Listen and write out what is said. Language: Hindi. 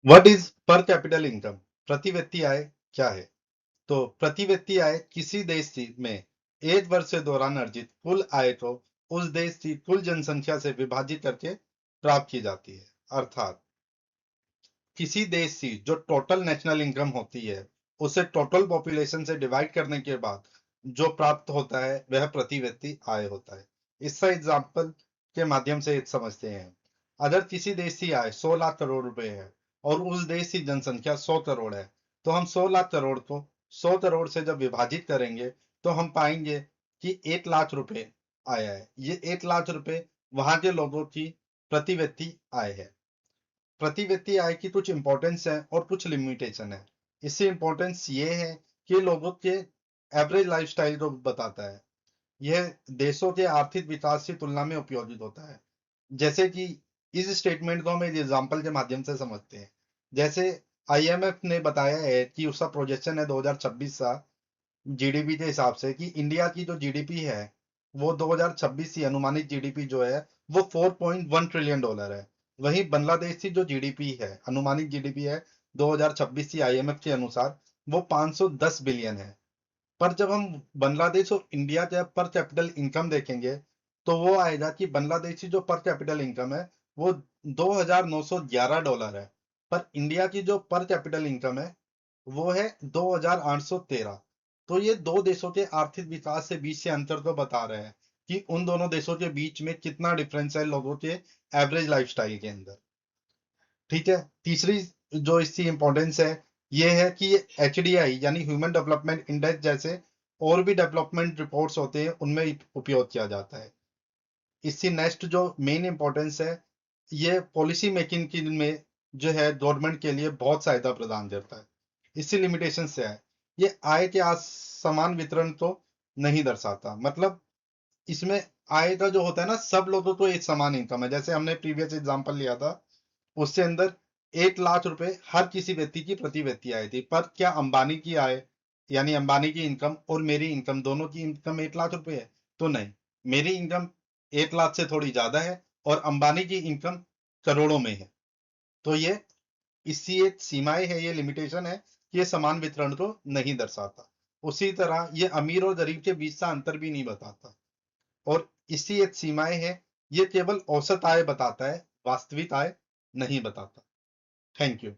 व्हाट इज पर कैपिटल इनकम? प्रति व्यक्ति आय क्या है? तो प्रति व्यक्ति आय किसी देश में एक वर्ष के दौरान अर्जित कुल आय को उस देश की कुल जनसंख्या से विभाजित करके प्राप्त की जाती है। अर्थात किसी देश की जो टोटल नेशनल इनकम होती है उसे टोटल पॉपुलेशन से डिवाइड करने के बाद जो प्राप्त होता है वह प्रति व्यक्ति आय होता है। इसका एग्जाम्पल के माध्यम से समझते हैं। अगर किसी देश की आय 100 लाख करोड़ रुपए है और उस देश की जनसंख्या 100 करोड़ है, तो हम 100 लाख करोड़ को 100 करोड़ से जब विभाजित करेंगे तो हम पाएंगे कि 1 लाख रुपए आया है। ये 1 लाख रुपए वहां के लोगों की प्रति व्यक्ति आय है। प्रति व्यक्ति आय की कुछ इंपॉर्टेंस है और कुछ लिमिटेशन है। इससे इंपॉर्टेंस ये है कि लोगों के एवरेज लाइफस्टाइल को बताता है। यह देशों के आर्थिक विकास की तुलना में उपयोगित होता है। जैसे कि इस स्टेटमेंट को हम एक एग्जाम्पल के माध्यम से समझते हैं। जैसे आईएमएफ ने बताया है कि उसका प्रोजेक्शन है 2026 का जीडीपी के हिसाब से कि इंडिया की जो जीडीपी है वो 2026 की अनुमानित जीडीपी जो है वो 4.1 ट्रिलियन डॉलर है। वहीं बांग्लादेश की जो जीडीपी है अनुमानित जीडीपी है 2026 की आईएमएफ के अनुसार वो 510 बिलियन है। पर जब हम बांग्लादेश और इंडिया का पर कैपिटल इनकम देखेंगे तो वो आएगा कि बांग्लादेश की जो पर कैपिटल इनकम है वो 2911 डॉलर है। पर इंडिया की जो पर कैपिटल इनकम है वो है 2813। तो ये दो देशों के आर्थिक विकास से बीच से अंतर तो बता रहे हैं कि उन दोनों देशों के बीच में कितना डिफरेंस है लोगों के एवरेज लाइफस्टाइल के अंदर। ठीक है। तीसरी जो इसकी इंपॉर्टेंस है ये है कि ये एचडीआई यानी ह्यूमन डेवलपमेंट इंडेक्स जैसे और भी डेवलपमेंट रिपोर्ट्स होते हैं उनमें उपयोग किया जाता है। इसकी नेक्स्ट जो मेन इंपॉर्टेंस है ये पॉलिसी मेकिंग की में जो है गवर्नमेंट के लिए बहुत सहायता प्रदान करता है। इसकी लिमिटेशन से है ये आय के समान वितरण तो नहीं दर्शाता। मतलब इसमें आय का जो होता है ना सब लोगों को एक समान इनकम है। जैसे हमने प्रीवियस एग्जांपल लिया था उसके अंदर 1 लाख रुपए हर किसी व्यक्ति की प्रति व्यक्ति आय थी। पर क्या अंबानी की आय यानी अंबानी की इनकम और मेरी इनकम दोनों की इनकम 1 लाख रुपए है? तो नहीं। मेरी इनकम 1 लाख से थोड़ी ज्यादा है और अंबानी की इनकम करोड़ों में है। तो ये इसकी एक सीमाएं है, ये लिमिटेशन है कि ये समान वितरण को नहीं दर्शाता। उसी तरह ये अमीर और गरीब के बीच का अंतर भी नहीं बताता। और इसकी एक सीमाएं है, ये केवल औसत आय बताता है, वास्तविक आय नहीं बताता। Thank you.